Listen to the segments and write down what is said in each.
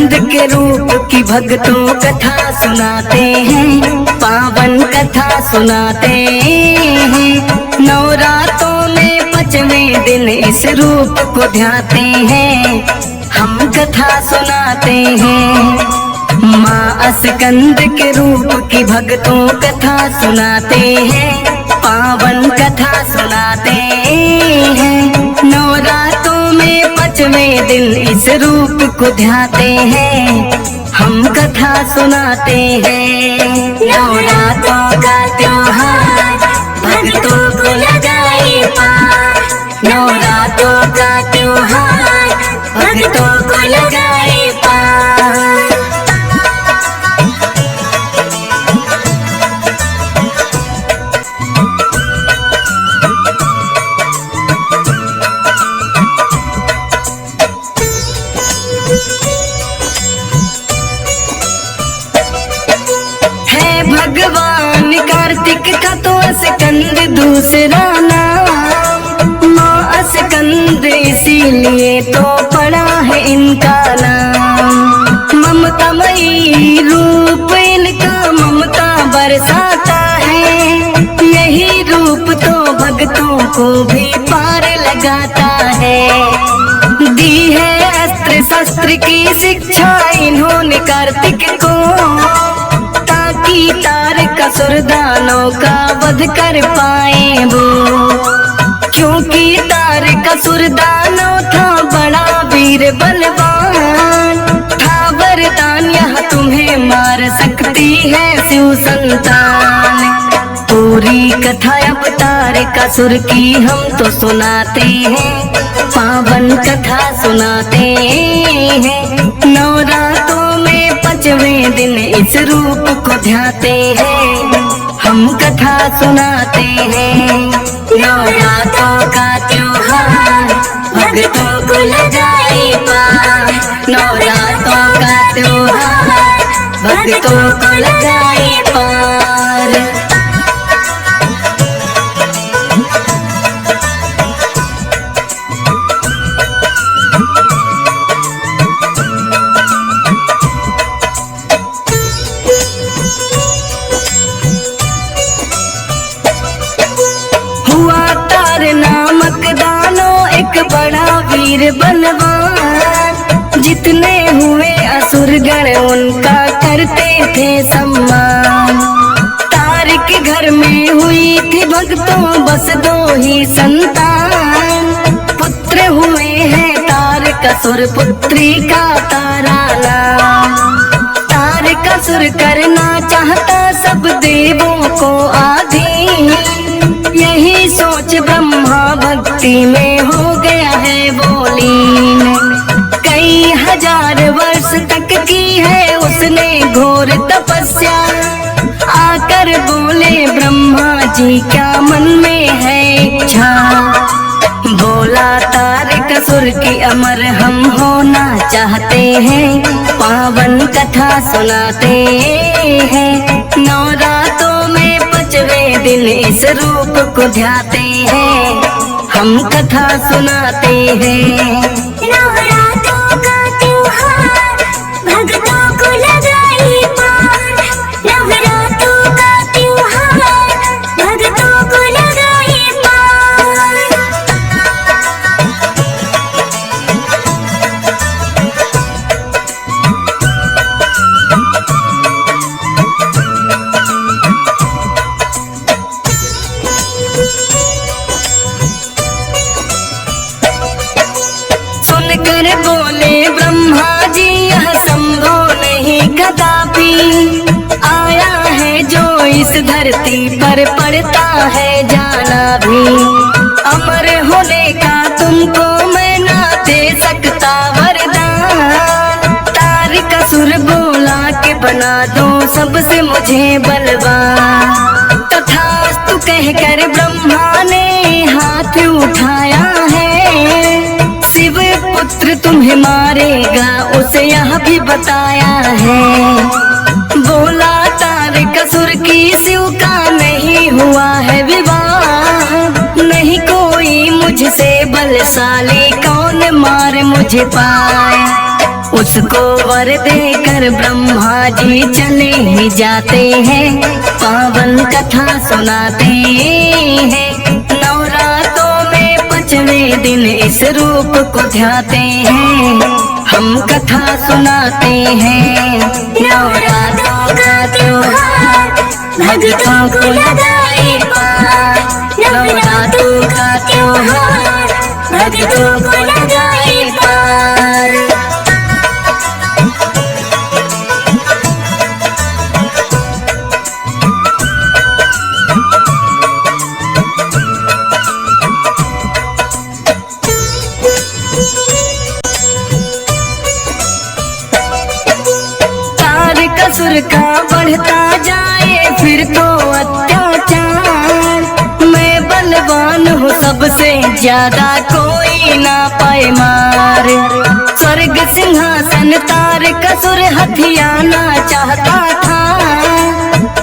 स्कंद के रूप की भक्तों कथा सुनाते हैं, पावन कथा सुनाते हैं। नवरात्रों में 5वें दिन इस रूप को ध्याते हैं, हम कथा सुनाते हैं। माँ स्कंद के रूप की भक्तों कथा सुनाते हैं, पावन कथा सुनाते हैं। नवरात्रों में 5वें दिन इस रूप को ध्याते हैं, हम कथा सुनाते हैं। नवरात्रों का त्योहार भक्तों को लगाए पार, नवरात्रों का त्योहार भक्तों को लगाए पार। भगवान कार्तिक का तो स्कंद दूसरा नाम, माँ स्कंद इसीलिए तो पड़ा है इनका नाम। ममतामयी रूप इनका ममता बरसाता है, यही रूप तो भक्तों को भी पार लगाता है। दी है अस्त्र शस्त्र की शिक्षा इन्होंने कार्तिक को, तारकासुर दानव का वध कर पाए वो। क्योंकि तारकासुर दानव था बड़ा वीर बलवान, था वरदान यह तुम्हें मार सकती है शिव संतान। पूरी कथा अब तारकासुर की हम तो सुनाते हैं, पावन कथा सुनाते हैं। नवरात्रों में 5वें दिन इस रूप को ध्याते हैं, हम कथा सुनाते हैं। नवरात्रों का त्योहार भक्तों को लगाए पार, नवरात्रों का त्योहार भक्तों को लगाए पार। बड़ा वीर बलवान, जितने हुए असुरगण उनका करते थे सम्मान। तारक घर में हुई थी भक्तों बस 2 ही संतान, पुत्र हुए हैं तारकासुर पुत्री का तारा नाम। तारकासुर करना चाहता सब देवों को आधीन, यही सोच ब्रह्मा भक्ति में हो गया है वो लीन। कई हजार वर्ष तक की है उसने घोर तपस्या, आकर बोले ब्रह्मा जी क्या मन में है इच्छा। बोला तारकासुर की अमर हम होना चाहते हैं, पावन कथा सुनाते हैं। नवरात्रों में 5वें दिन इस रूप को ध्याते हैं, हम कथा सुनाते हैं। नवरात्रों का त्योहार भक्तों को लगाए पार, नवरात्रों का त्योहार भक्तों को लगाए पार। सुनकर बोले ब्रह्मा जी यह संभव नहीं कदापि, आया है जो इस धरती पर पड़ता है जाना भी। अमर होने का तुमको मैं ना दे सकता वरदान, तारकासुर बोला के बना दो सबसे मुझे बलवान। तथास्तु कहकर ब्रह्मा ने हाथ उठाया है, शिव पुत्र तुम्हें मारेगा उसे यह भी बताया है। बोला तारकासुर की शिव का नहीं हुआ है विवाह, नहीं कोई मुझसे बलशाली कौन मार मुझे पाए। उसको वर देकर ब्रह्मा जी चले ही जाते हैं, पावन कथा सुनाते हैं। नवरात्रों में 5वें दिन इस रूप को ध्याते हैं, हम कथा सुनाते हैं। नवरात्रों का त्योहार भक्तों को लगाए पार, नवरात्रों का त्योहार भक्तों को लगाए पार। असुर का बढ़ता जाए फिर तो अत्याचार, मैं बलवान हूँ सबसे ज्यादा कोई ना पाए मार। स्वर्ग सिंहासन तार कसुर हथियाना चाहता था,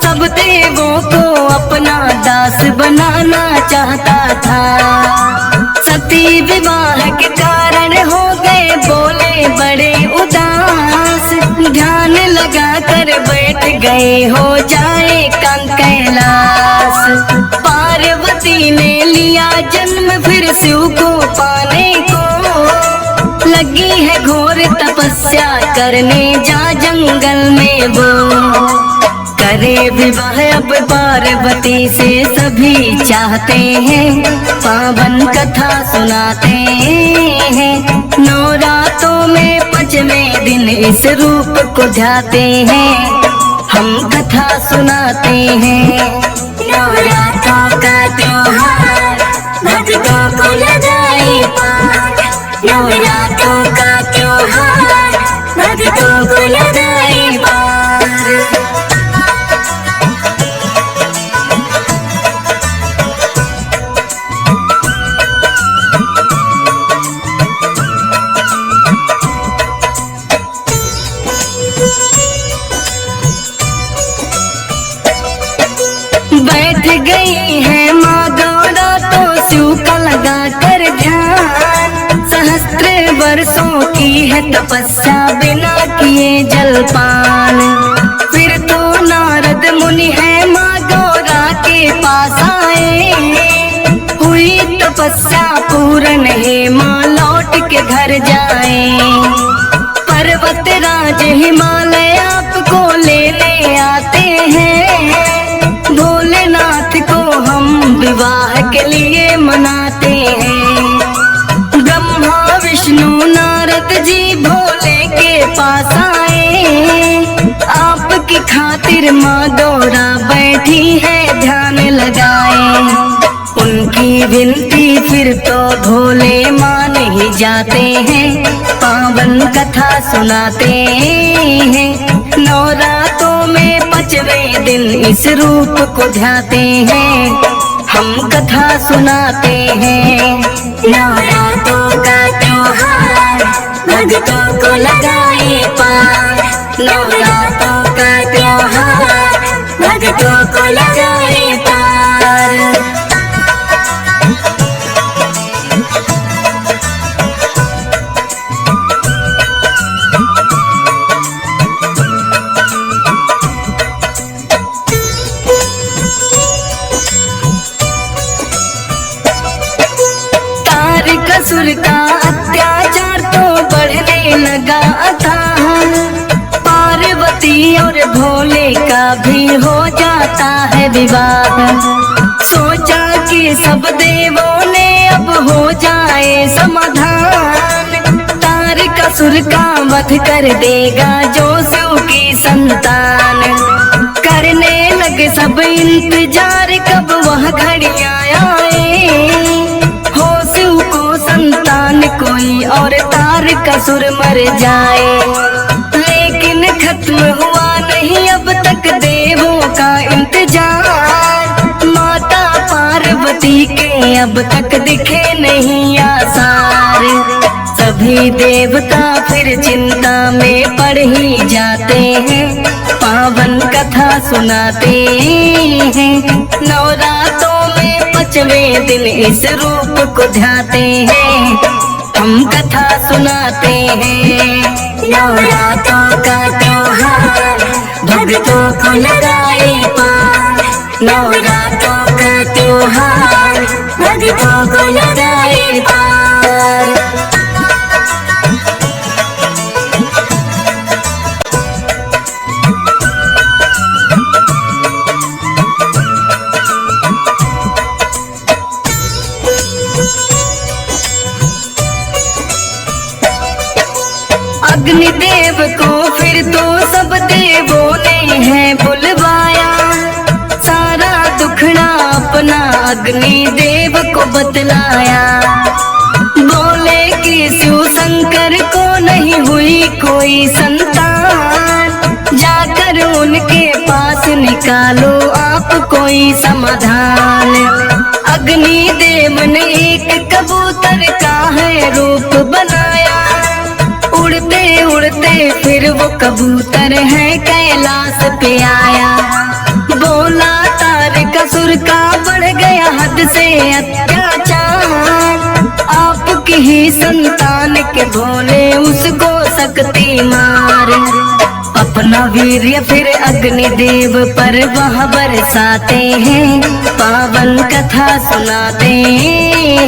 सब देवों को अपना दास बनाना चाहता था। सती विवाह के कारण हो गए बोले बड़े उदास, ध्यान लगा कर बैठ गए हो जाए कान कैलाश। पार्वती ने लिया जन्म फिर शिव को पाने को, लगी है घोर तपस्या करने जा जंगल में वो। करे विवाह अब पार्वती से सभी चाहते हैं, पावन कथा सुनाते हैं। नवरात्रों में 5वें दिन इस रूप को ध्याते हैं, हम कथा सुनाते हैं। नवरात्रों का त्योहार भक्तों को लगाए पार, नवरात्रों का त्योहार भक्तों को लगाए पार। बैठ गई है माँ गौरा तो शिव का लगा कर ध्यान, सहस्त्र वर्षों की है तपस्या बिना किए जलपान। फिर तो नारद मुनि है माँ गौरा के पास आए, हुई तपस्या पूर्ण है माँ लौट के घर जाए। पर्वत राज हिमालय आपको लेने आते हैं, भोलेनाथ को हम विवाह के लिए मनाते हैं। ब्रह्मा विष्णु नारद जी भोले के पास आए, आपकी खातिर माँ गौरा बैठी है ध्यान लगाए। उनकी विनती फिर तो भोले मान ही जाते हैं, पावन कथा सुनाते हैं। नवरात्रों में 5वें दिन इस रूप को ध्याते हैं, हम कथा सुनाते हैं। नवरात्रों का त्योहार भक्तों को लगाए पार, नवरात्रों का त्योहार भक्तों को लगाए पार। असुर का अत्याचार तो बढ़ने लगा था, पार्वती और भोले का भी हो जाता है विवाह। सोचा कि सब देवों ने अब हो जाए समाधान, तारकासुर का वध कर देगा जो शिव की संतान। करने लगे सब इंतजार कब वह घड़ियां आए, संतान कोई और तारकासुर मर जाए। लेकिन खत्म हुआ नहीं अब तक देवों का इंतजार, माता पार्वती के अब तक दिखे नहीं आसार। सभी देवता फिर चिंता में पड़ ही जाते हैं, पावन कथा सुनाते हैं। नवरात्रों में 5वें दिन इस रूप को ध्याते हैं, हम कथा सुनाते हैं। नवरात्रों का त्योहार भक्तों को लगाए पार। नवरात्रों का त्योहार भक्तों को लगाए पार। अग्निदेव को फिर तो सब देवों ने है बुलवाया, सारा दुखड़ा अपना अग्निदेव को बतलाया। बोले कि शिव शंकर को नहीं हुई कोई संतान, जाकर उनके पास निकालो आप कोई समाधान। अग्निदेव ने एक कबूतर का है रूप बनाया, उड़ते उड़ते फिर वो कबूतर है कैलाश पे आया। बोला तारकासुर का बढ़ गया हद से अत्याचार, आपकी ही संतान के भोले उसको शक्ति मार। अपना वीर्य फिर अग्निदेव पर वह बरसाते हैं, पावन कथा सुनाते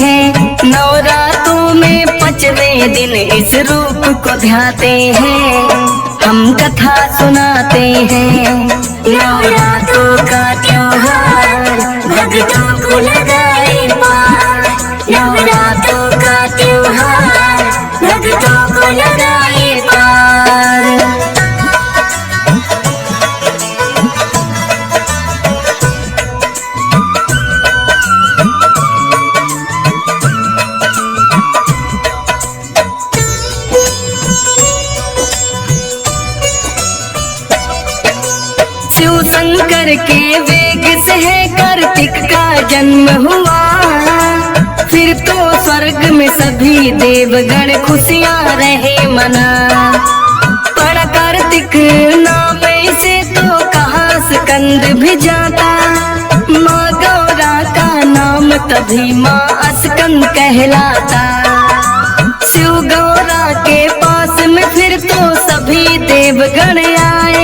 हैं। नवरात्रों में 5वें दिन इस रूप को ध्याते हैं, हम कथा सुनाते हैं। नवरात्रों का त्योहार भक्तों को लगाए पार। नवरात्रों का त्योहार भक्तों को लगाए पार। शिव शंकर के वेग से है कार्तिक का जन्म हुआ, फिर तो स्वर्ग में सभी देवगण खुशियां रहे मना। पड़ा कार्तिक नाम से तो कहा स्कंद भी जाता, माँ गौरा का नाम तभी माँ स्कंद कहलाता। शिव गौरा के पास में फिर तो सभी देवगण आए,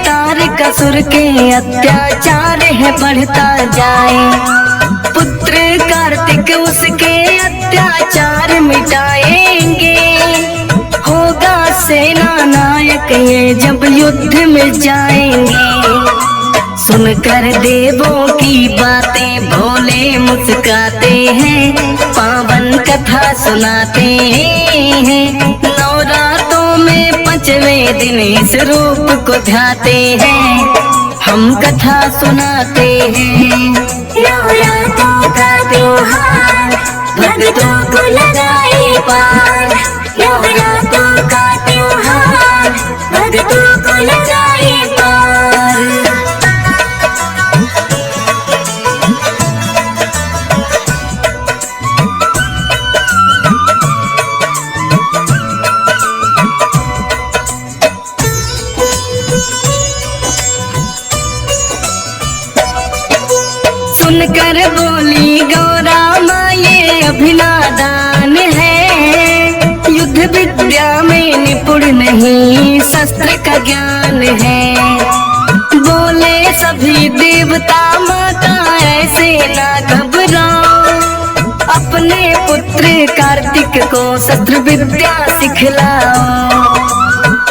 तारकासुर के अत्याचार है बढ़ता जाए। पुत्र कार्तिक उसके अत्याचार मिटाएंगे, होगा सेना नायक ये जब युद्ध में जाएंगे। सुनकर देवों की बातें भोले मुस्काते हैं, पावन कथा सुनाते हैं। नवरात्रों में 5वें दिन इस रूप को ध्याते हैं, हम कथा सुनाते हैं। नवरात्रों का त्योहार भक्तों को लगाए पार। नवरात्रों का त्योहार भक्तों को लगाए पार। सुनकर बोली गौरा माँ ये अभिनादान है, युद्ध विद्या में निपुण नहीं शस्त्र का ज्ञान है। बोले सभी देवता माता ऐसे ना घबराओ, अपने पुत्र कार्तिक को शस्त्र विद्या सिखलाओ।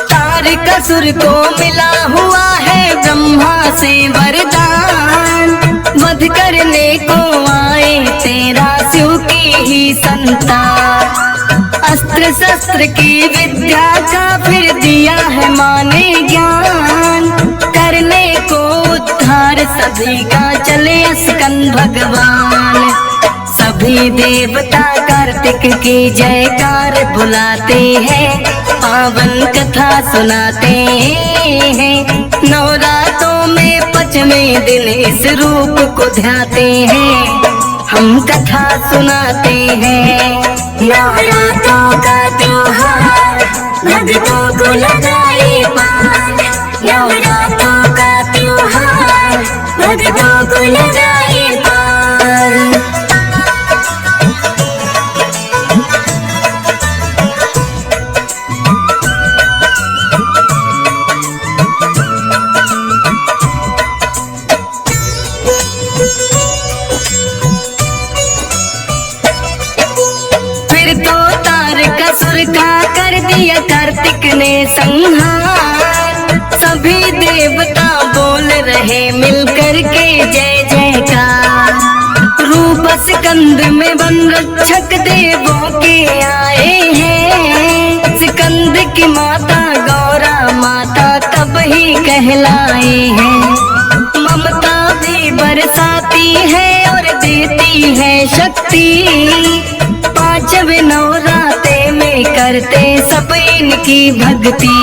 तारकासुर को मिला हुआ है ब्रह्मा से वरदान, वध करने को आए तेरा शिव की ही संतान। अस्त्र शस्त्र की विद्या का फिर दिया है माने ज्ञान, करने को उद्धार सभी का चले स्कंद भगवान। सभी देवता कार्तिक की जयकार बुलाते हैं, पावन कथा सुनाते हैं। नवरात्रों में 5वें दिन इस रूप को ध्याते हैं, हम कथा सुनाते हैं। नवरात्रों का त्योहार भक्तों को लगाए पार। नवरात्रों का त्योहार भक्तों को लगाए पार। जय जयकार। रूप स्कंद में वन रक्षक देवों के आए हैं। स्कंद की माता गौरा माता तब ही कहलाए हैं। ममता भी बरसाती है और देती है शक्ति। पांचवें नवरात्रे में करते सब इनकी भक्ति।